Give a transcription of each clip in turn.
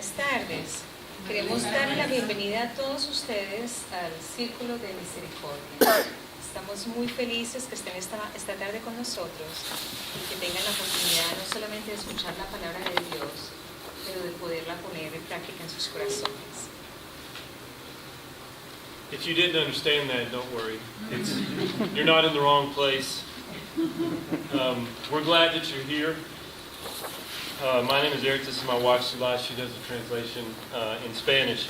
Buenas tardes. Queremos dar la bienvenida a todos ustedes al Círculo de Misericordia. Estamos muy felices que estén esta tarde con nosotros y que tengan la oportunidad no solamente de escuchar la palabra de Dios, pero de poderla poner en práctica en sus corazones. If you didn't understand that, don't worry. You're not in the wrong place. We're glad that you're here. My name is Eric. This is my wife, Celeste. She does the translation in Spanish.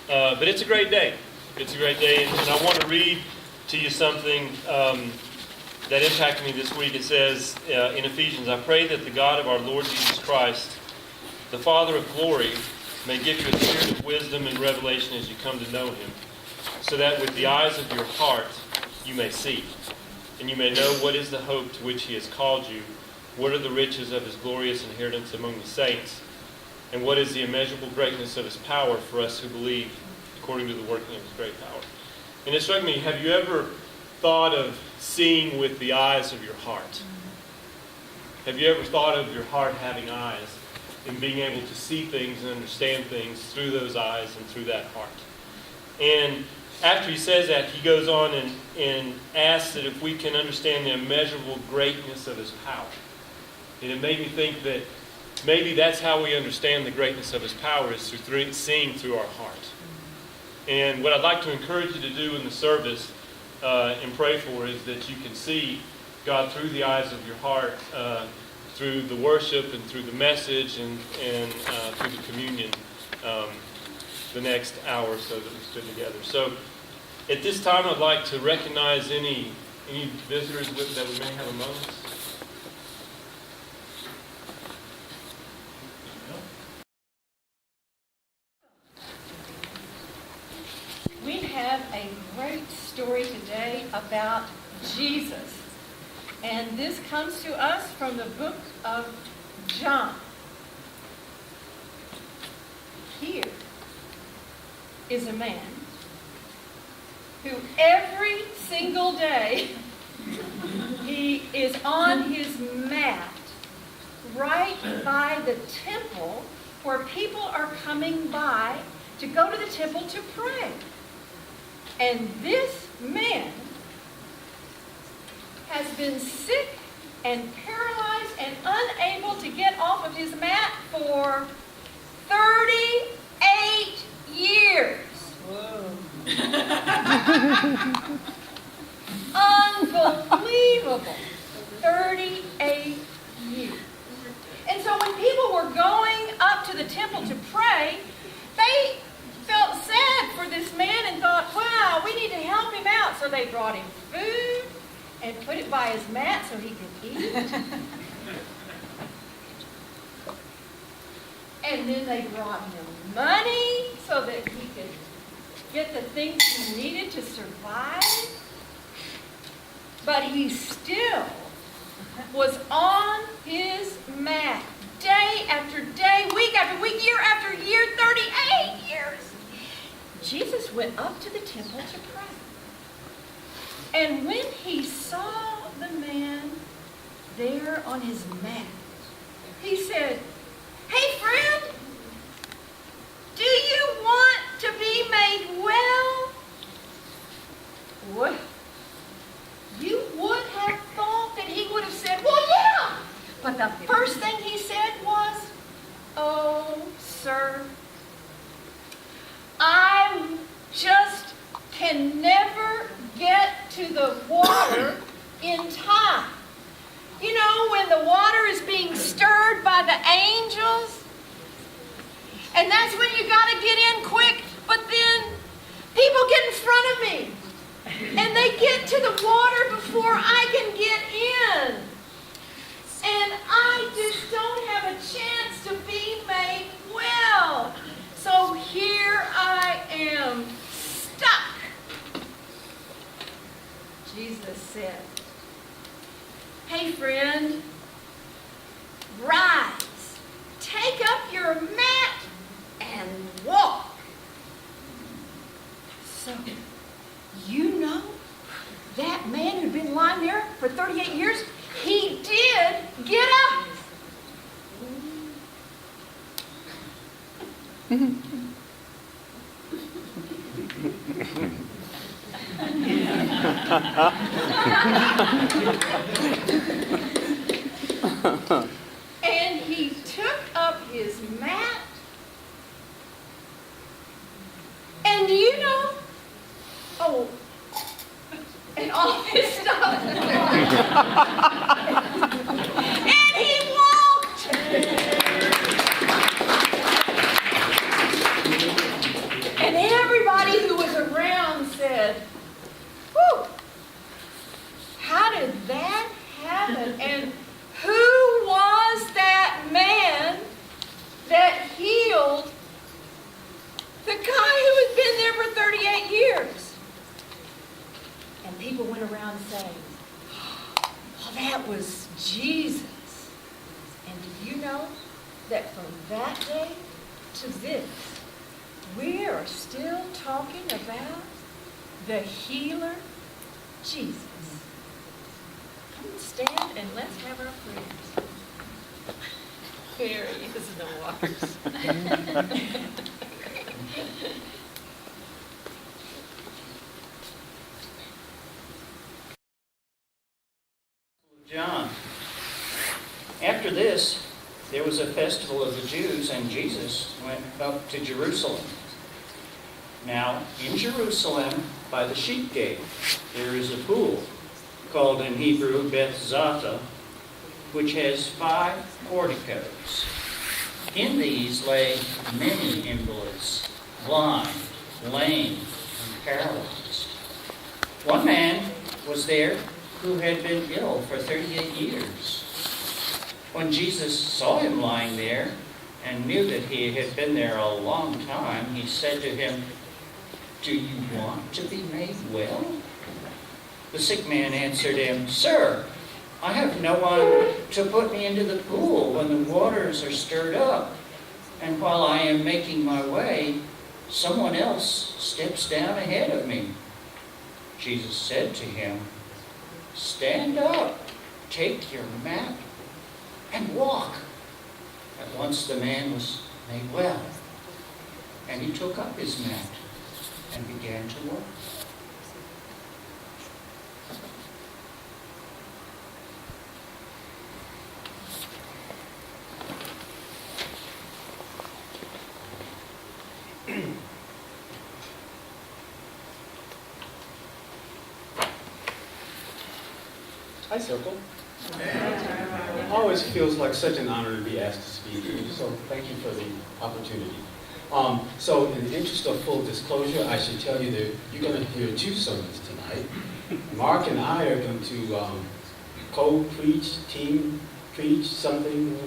But it's a great day. It's a great day. And I want to read to you something that impacted me this week. It says in Ephesians, I pray that the God of our Lord Jesus Christ, the Father of glory, may give you a spirit of wisdom and revelation as you come to know Him, so that with the eyes of your heart you may see, and you may know what is the hope to which He has called you, what are the riches of His glorious inheritance among the saints, and what is the immeasurable greatness of His power for us who believe, according to the working of His great power. And it struck me, have you ever thought of seeing with the eyes of your heart? Have you ever thought of your heart having eyes and being able to see things and understand things through those eyes and through that heart? And after he says that, he goes on and asks that if we can understand the immeasurable greatness of His power. And it made me think that maybe that's how we understand the greatness of His power, is through seeing through our heart. And what I'd like to encourage you to do in the service and pray for is that you can see God through the eyes of your heart, through the worship and through the message and through the communion the next hour or so that we stood together. So at this time, I'd like to recognize any visitors that we may have among us. We have a great story today about Jesus. And this comes to us from the book of John. Here is a man who every single day he is on his mat right by the temple where people are coming by to go to the temple to pray. And this man has been sick and paralyzed and unable to get off of his mat for 38 years. Whoa. Unbelievable. 38 years. And so when people were going up to the temple to pray, they felt sad for this man and thought, wow, we need to help him out. So they brought him food and put it by his mat so he could eat. And then they brought him money so that he could get the things he needed to survive. But he still was on his mat day after day, week after week, year after year, 38 years. Jesus went up to the temple to pray. And when he saw the man there on his mat, he said, "Hey, friend, do you want to be made well?" Well, you would have thought that he would have said, "Well, yeah." But the first thing he said was, "Oh, sir, I just can never get to the water in time." You know, when the water is being stirred by the angels, and that's when you got to get in quick, but then people get in front of me, and they get to the water before I can get in. And I just don't have a chance to be made well. So here I am, stuck. Jesus said, "Hey, friend, rise, take up your mat, and walk." So, you know, that man who'd been lying there for 38 years, he did get up. And he took up his mat. And do you know? Oh, and all his stuff. And he walked. And everybody who was around said, "Whew, how did that happen?" And who was that man that healed the guy who had been there for 38 years? And people went around saying, "Oh, that was Jesus." And do you know that from that day to this, we are still talking about the healer, Jesus. Come stand and let's have our prayers. Here is the waters. John. After this, there was a festival of the Jews, and Jesus went up to Jerusalem. Now, in Jerusalem, by the sheep gate, there is a pool, called in Hebrew Beth Zatha, which has 5 porticos. In these lay many invalids, blind, lame, and paralyzed. One man was there who had been ill for 38 years. When Jesus saw him lying there and knew that he had been there a long time, he said to him, "Do you want to be made well?" The sick man answered him, "Sir, I have no one to put me into the pool when the waters are stirred up. And while I am making my way, someone else steps down ahead of me." Jesus said to him, "Stand up, take your mat, and walk." At once the man was made well, and he took up his mat and began to walk. Hi, Circle. It always feels like such an honor to be asked to speak, so thank you for the opportunity. So in the interest of full disclosure, I should tell you that you're going to hear 2 sermons tonight. Marc and I are going to co-preach, team preach something.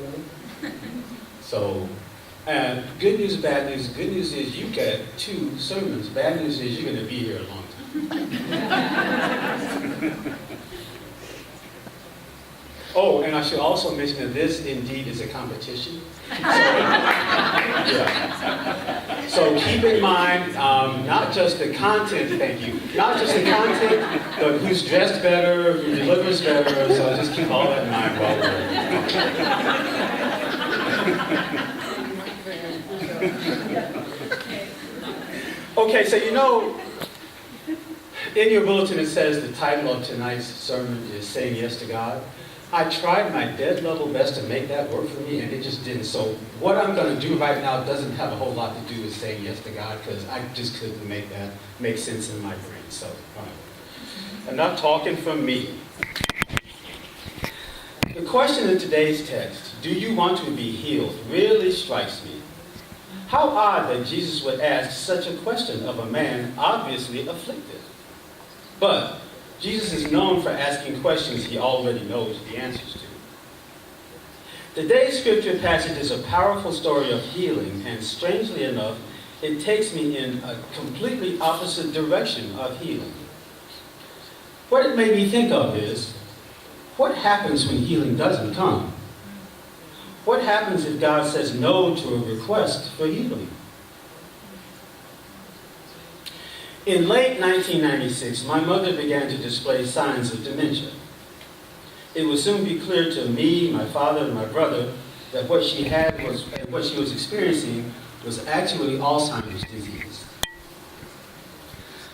So, and good news, bad news. Good news is you get 2 sermons. Bad news is you're going to be here a long time. Oh, and I should also mention that this indeed is a competition. So keep in mind, not just the content, thank you, not just the content, but who's dressed better, who delivers better, so just keep all that in mind while we're Okay, so you know, in your bulletin it says the title of tonight's sermon is Saying Yes to God. I tried my dead level best to make that work for me, and it just didn't. So what I'm going to do right now doesn't have a whole lot to do with saying yes to God, because I just couldn't make that make sense in my brain. So, enough talking from me. The question in today's text, "Do you want to be healed?" really strikes me. How odd that Jesus would ask such a question of a man obviously afflicted. But Jesus is known for asking questions he already knows the answers to. Today's scripture passage is a powerful story of healing, and strangely enough, it takes me in a completely opposite direction of healing. What it made me think of is, what happens when healing doesn't come? What happens if God says no to a request for healing? In late 1996, my mother began to display signs of dementia. It would soon be clear to me, my father, and my brother that what she was experiencing was actually Alzheimer's disease.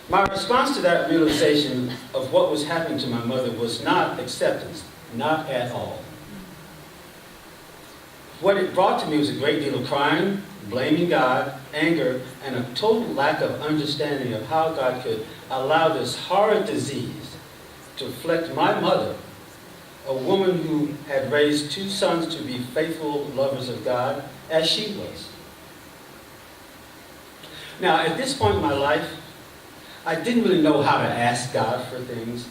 My response to that realization of what was happening to my mother was not acceptance, not at all. What it brought to me was a great deal of crying, blaming God, anger, and a total lack of understanding of how God could allow this horrid disease to afflict my mother, a woman who had raised 2 sons to be faithful lovers of God, as she was. Now, at this point in my life, I didn't really know how to ask God for things.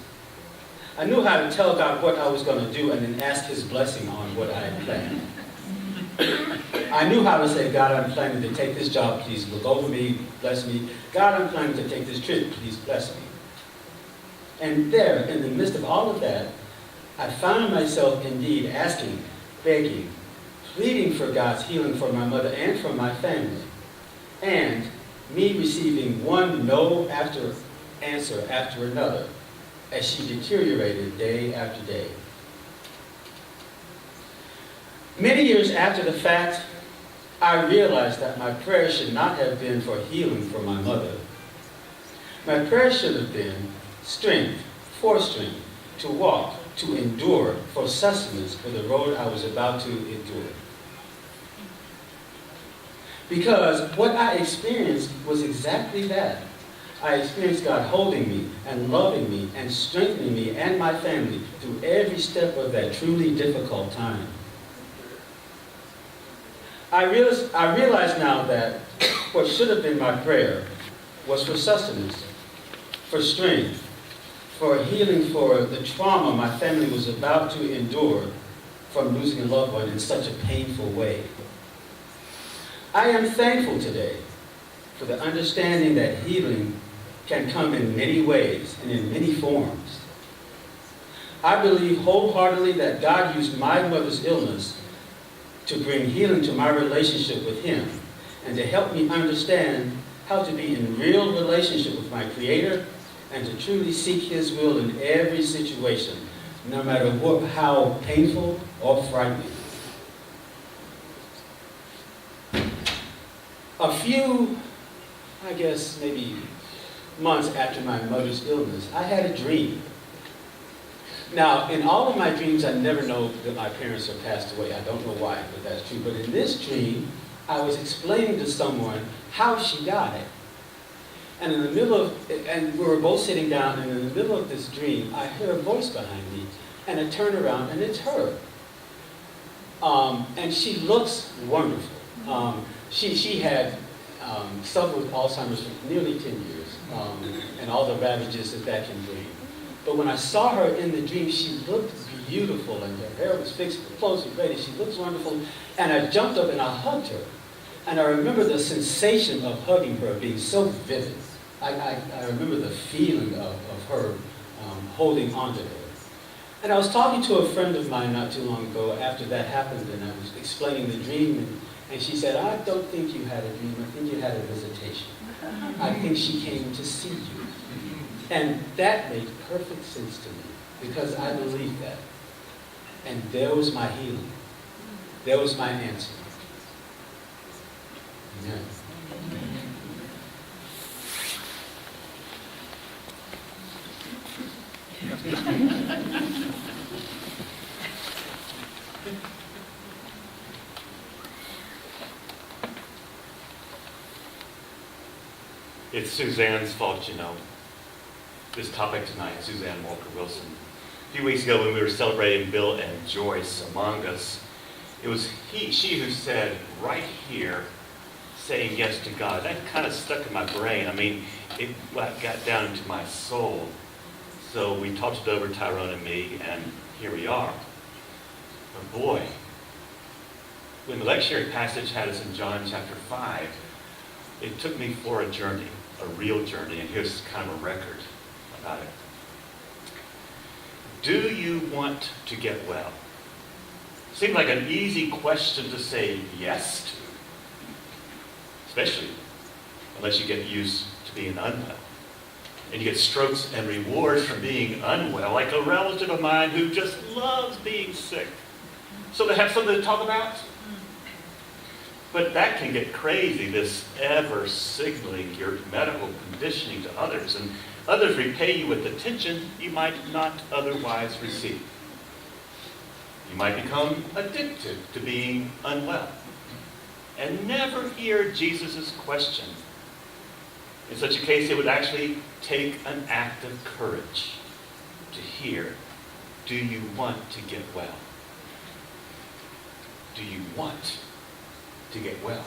I knew how to tell God what I was going to do and then ask His blessing on what I had planned. I knew how to say, God, I'm planning to take this job, please look over me, bless me. God, I'm planning to take this trip, please bless me. And there, in the midst of all of that, I found myself indeed asking, begging, pleading for God's healing for my mother and for my family. And me receiving one no answer after another as she deteriorated day after day. Many years after the fact, I realized that my prayer should not have been for healing for my mother. My prayer should have been strength, for strength, to walk, to endure, for sustenance for the road I was about to endure. Because what I experienced was exactly that. I experienced God holding me and loving me and strengthening me and my family through every step of that truly difficult time. I realize now that what should have been my prayer was for sustenance, for strength, for healing for the trauma my family was about to endure from losing a loved one in such a painful way. I am thankful today for the understanding that healing can come in many ways and in many forms. I believe wholeheartedly that God used my mother's illness to bring healing to my relationship with Him and to help me understand how to be in real relationship with my Creator and to truly seek His will in every situation, no matter how painful or frightening. A few, I guess maybe months after my mother's illness, I had a dream. Now, in all of my dreams, I never know that my parents have passed away. I don't know why, but that's true. But in this dream, I was explaining to someone how she died. And and we were both sitting down, and in the middle of this dream, I hear a voice behind me, and I turn around, and it's her. And she looks wonderful. She had suffered with Alzheimer's for nearly 10 years, and all the ravages that can bring. But when I saw her in the dream, she looked beautiful, and her hair was fixed, her clothes were ready, she looked wonderful, and I jumped up and I hugged her. And I remember the sensation of hugging her being so vivid. I remember the feeling of her holding on to her. And I was talking to a friend of mine not too long ago after that happened, and I was explaining the dream, and she said, I don't think you had a dream, I think you had a visitation. I think she came to see you. And that made perfect sense to me, because I believed that. And there was my healing. There was my answer. Amen. It's Suzanne's fault, you know. This topic tonight, Suzanne Walker Wilson. A few weeks ago when we were celebrating Bill and Joyce among us, it was she who said right here, saying yes to God. That kind of stuck in my brain. I mean, it got down into my soul. So we talked it over, Tyrone and me, and here we are. But boy, when the lectionary passage had us in John chapter 5, it took me for a journey, a real journey, and here's kind of a record about it. Do you want to get well? Seems like an easy question to say yes to, especially unless you get used to being unwell. And you get strokes and rewards from being unwell, like a relative of mine who just loves being sick. So they have something to talk about? But that can get crazy, this ever signaling your medical conditioning to others, and others repay you with attention you might not otherwise receive. You might become addicted to being unwell and never hear Jesus' question. In such a case, it would actually take an act of courage to hear, do you want to get well? Do you want to get well?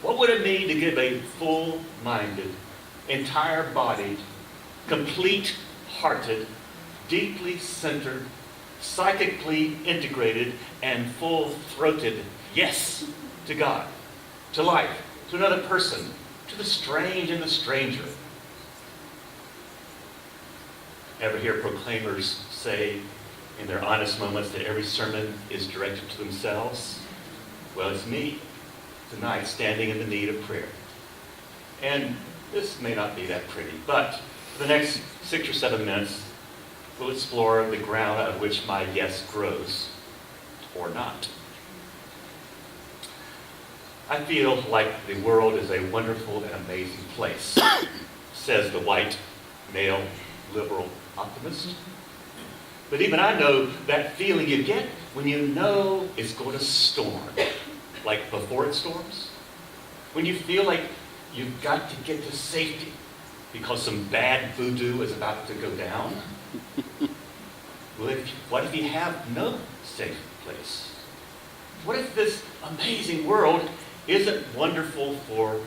What would it mean to give a full-minded, entire-bodied, complete-hearted, deeply centered, psychically integrated, and full-throated yes to God, to life, to another person, to the strange and the stranger? Ever hear proclaimers say in their honest moments that every sermon is directed to themselves? Well, it's me tonight standing in the need of prayer. And this may not be that pretty, but for the next 6 or 7 minutes, we'll explore the ground out of which my yes grows, or not. I feel like the world is a wonderful and amazing place, says the white, male, liberal optimist. But even I know that feeling you get when you know it's going to storm, like before it storms. When you feel like you've got to get to safety because some bad voodoo is about to go down. Well, what if you have no safe place? What if this amazing world isn't wonderful for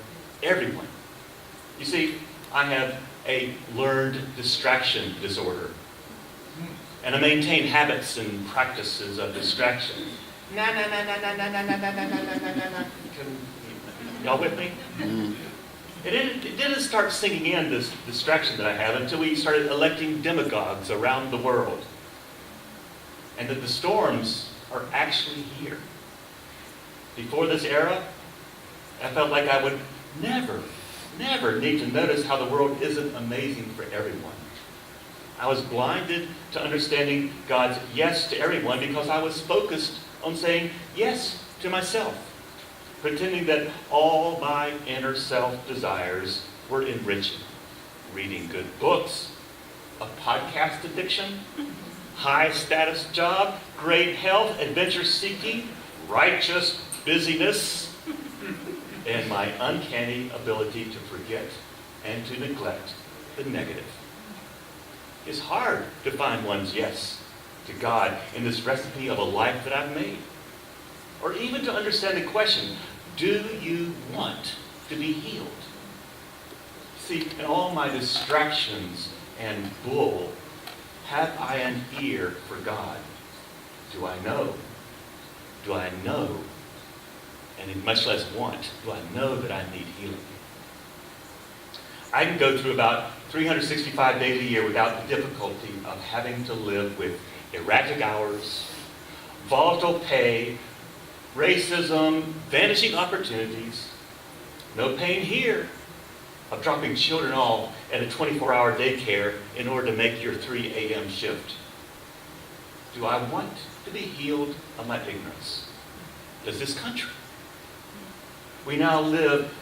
everyone? You see, I have a learned distraction disorder, and I maintain habits and practices of distraction. Y'all with me? It didn't start sinking in, this distraction that I have, until we started electing demagogues around the world. And that the storms are actually here. Before this era, I felt like I would never need to notice how the world isn't amazing for everyone. I was blinded to understanding God's yes to everyone because I was focused on saying yes to myself, pretending that all my inner self desires were enriching. Reading good books, a podcast addiction, high status job, great health, adventure seeking, righteous busyness, and my uncanny ability to forget and to neglect the negative. It's hard to find one's yes to God in this recipe of a life that I've made. Or even to understand the question, do you want to be healed? See, in all my distractions and bull, have I an ear for God? Do I know? Do I know? And much less want, do I know that I need healing? I can go through about 365 days a year without the difficulty of having to live with erratic hours, volatile pay, racism, vanishing opportunities. No pain here of dropping children off at a 24-hour daycare in order to make your 3 a.m. shift. Do I want to be healed of my ignorance? Does this country? We now live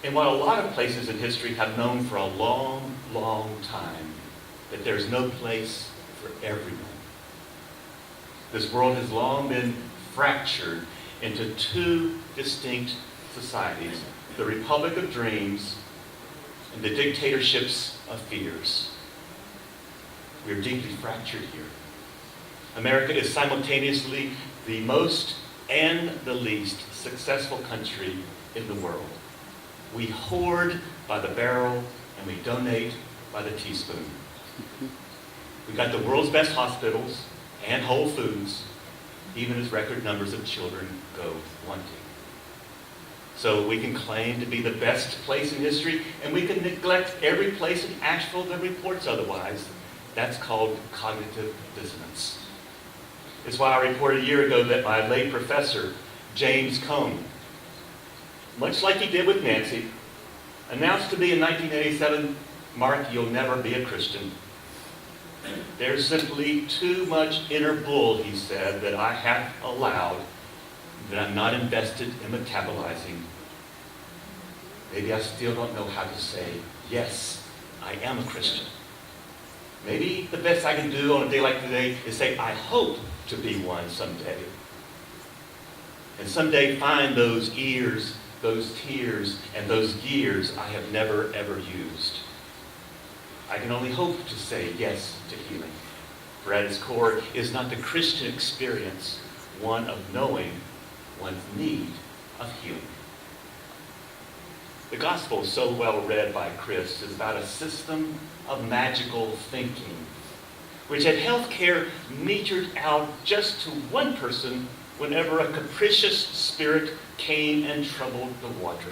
in what a lot of places in history have known for a long, long time, that there's no place for everyone. This world has long been fractured into 2 distinct societies, the Republic of Dreams and the dictatorships of fears. We're deeply fractured here. America is simultaneously the most and the least successful country in the world. We hoard by the barrel and we donate by the teaspoon. We've got the world's best hospitals and Whole Foods, even as record numbers of children go wanting. So we can claim to be the best place in history, and we can neglect every place in Asheville that reports otherwise. That's called cognitive dissonance. It's why I reported a year ago that my late professor, James Cone, much like he did with Nancy, announced to me in 1987, "Mark, you'll never be a Christian. There's simply too much inner bull," he said, "that I have allowed that I'm not invested in metabolizing, maybe I still don't know how to say, yes, I am a Christian. Maybe the best I can do on a day like today is say, I hope to be one someday. And someday find those ears, those tears, and those years I have never, ever used. I can only hope to say yes to healing. For at its core is not the Christian experience one of knowing one's need of healing. The gospel, so well read by Chris, is about a system of magical thinking, which had healthcare metered out just to one person whenever a capricious spirit came and troubled the water.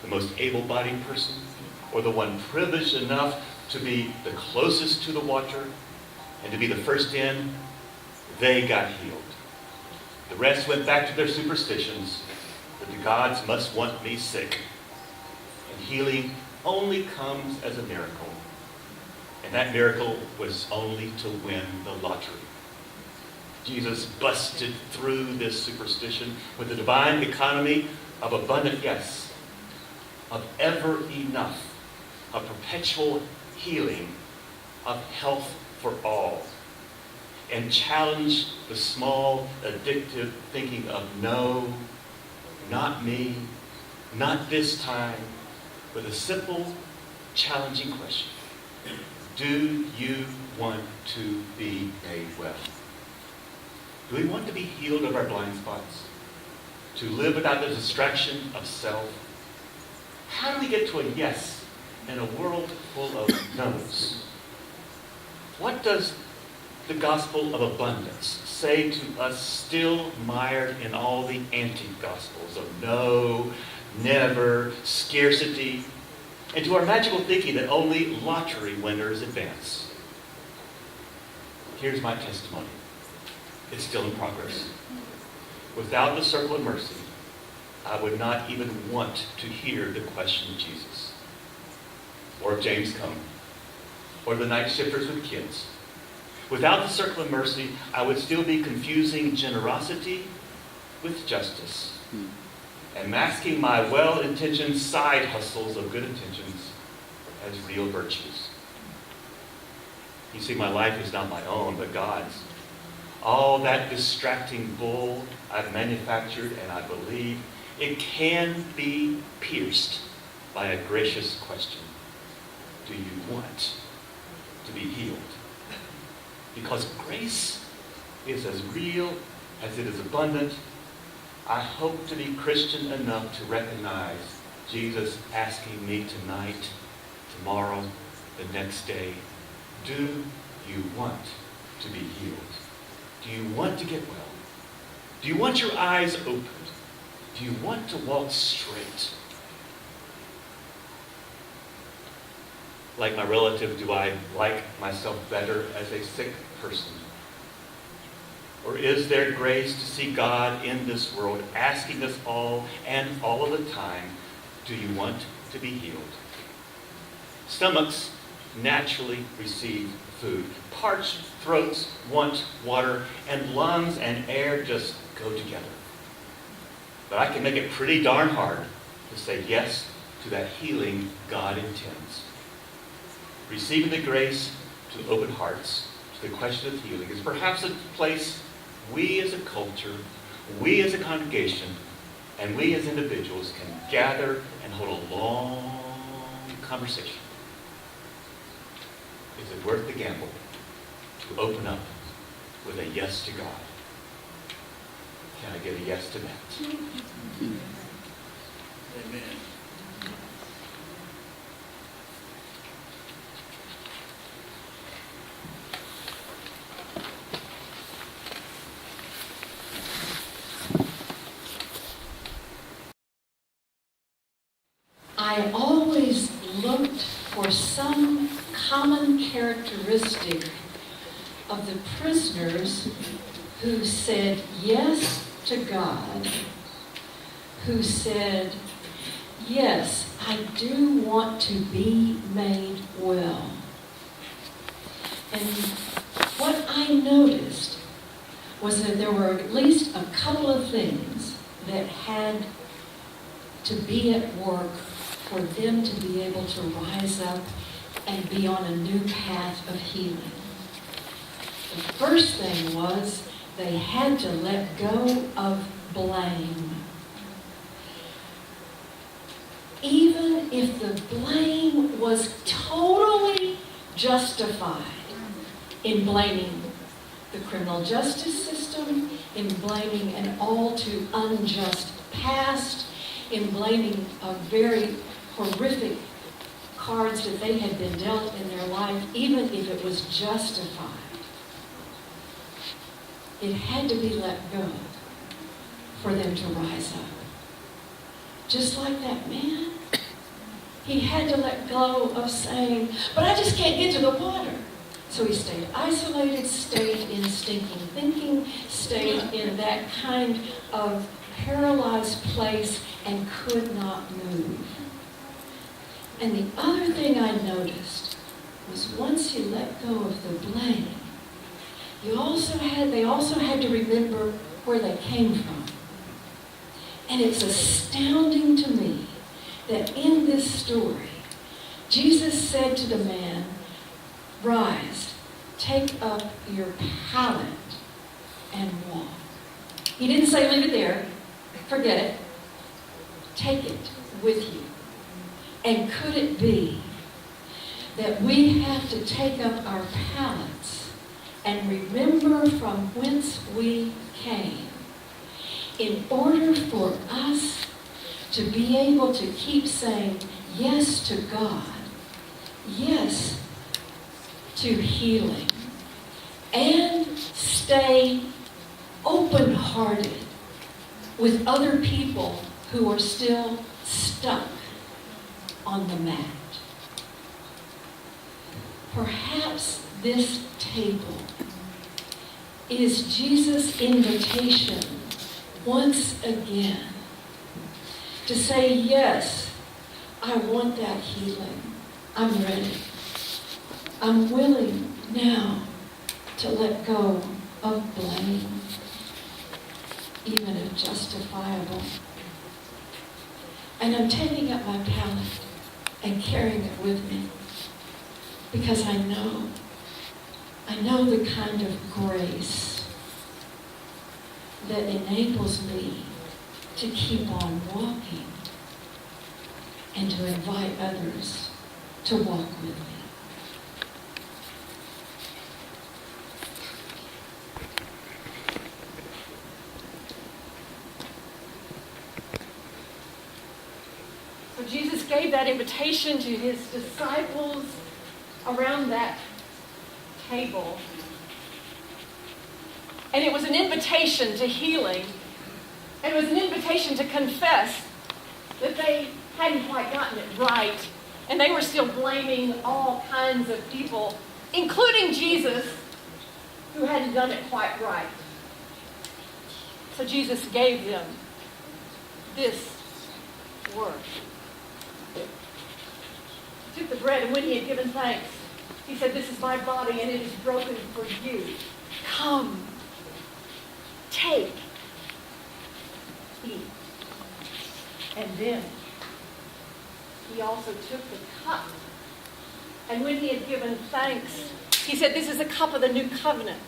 The most able-bodied person, or the one privileged enough to be the closest to the water and to be the first in, they got healed. The rest went back to their superstitions that the gods must want me sick. And healing only comes as a miracle. And that miracle was only to win the lottery. Jesus busted through this superstition with the divine economy of abundant yes, of ever enough, of perpetual healing, of health for all, and challenged the small, addictive thinking of no, not me, not this time, with a simple, challenging question. Do you want to be made well? Do we want to be healed of our blind spots? To live without the distraction of self? How do we get to a yes in a world full of no's? What does the gospel of abundance say to us still mired in all the anti-gospels of no, never, scarcity, and to our magical thinking that only lottery winners advance? Here's my testimony. It's still in progress. Without the circle of mercy, I would not even want to hear the question of Jesus, or of James Cone, or the night shifters with kids. Without the circle of mercy, I would still be confusing generosity with justice, and masking my well-intentioned side hustles of good intentions as real virtues. You see, my life is not my own, but God's. All that distracting bull I've manufactured, and I believe it can be pierced by a gracious question. Do you want to be healed? Because grace is as real as it is abundant. I hope to be Christian enough to recognize Jesus asking me tonight, tomorrow, the next day, do you want to be healed? Do you want to get well? Do you want your eyes opened? Do you want to walk straight? Like my relative, do I like myself better as a sick person? Or is there grace to see God in this world asking us all and all of the time, do you want to be healed? Stomachs naturally receive food. Parched throats want water, and lungs and air just go together. But I can make it pretty darn hard to say yes to that healing God intends. Receiving the grace to open hearts to the question of healing is perhaps a place we as a culture, we as a congregation, and we as individuals can gather and hold a long conversation. Is it worth the gamble to open up with a yes to God? Can I get a yes to that? Amen. I always looked for some common characteristic of the prisoners who said yes to God, who said, yes, I do want to be made well. And what I noticed was that there were at least a couple of things that had to be at work for them to be able to rise up and be on a new path of healing. The first thing was they had to let go of blame. Even if the blame was totally justified in blaming the criminal justice system, in blaming an all too unjust past, in blaming a very horrific cards that they had been dealt in their life, even if it was justified, it had to be let go for them to rise up. Just like that man, he had to let go of saying, but I just can't get to the water. So he stayed isolated, stayed in stinking thinking, stayed in that kind of paralyzed place and could not move. And the other thing I noticed was once you let go of the blame, they also had to remember where they came from. And it's astounding to me that in this story, Jesus said to the man, rise, take up your pallet and walk. He didn't say leave it there, forget it. Take it with you. And could it be that we have to take up our pallets and remember from whence we came in order for us to be able to keep saying yes to God, yes to healing, and stay open-hearted with other people who are still stuck on the mat. Perhaps this table is Jesus' invitation once again to say, yes, I want that healing. I'm ready. I'm willing now to let go of blame, even if justifiable. And I'm taking up my pallet and carrying it with me because I know the kind of grace that enables me to keep on walking and to invite others to walk with me. So Jesus gave that invitation to his disciples around that table. And it was an invitation to healing. And it was an invitation to confess that they hadn't quite gotten it right. And they were still blaming all kinds of people, including Jesus, who hadn't done it quite right. So Jesus gave them this word. He took the bread, and when he had given thanks, he said, this is my body, and it is broken for you. Come, take, eat. And then he also took the cup, and when he had given thanks, he said, this is the cup of the new covenant.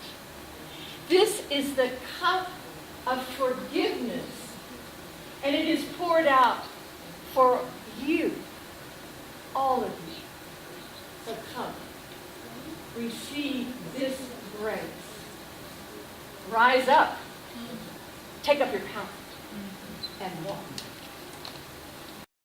This is the cup of forgiveness, and it is poured out for you, all of you. So come, receive this grace. Rise up, take up your pallet, and walk.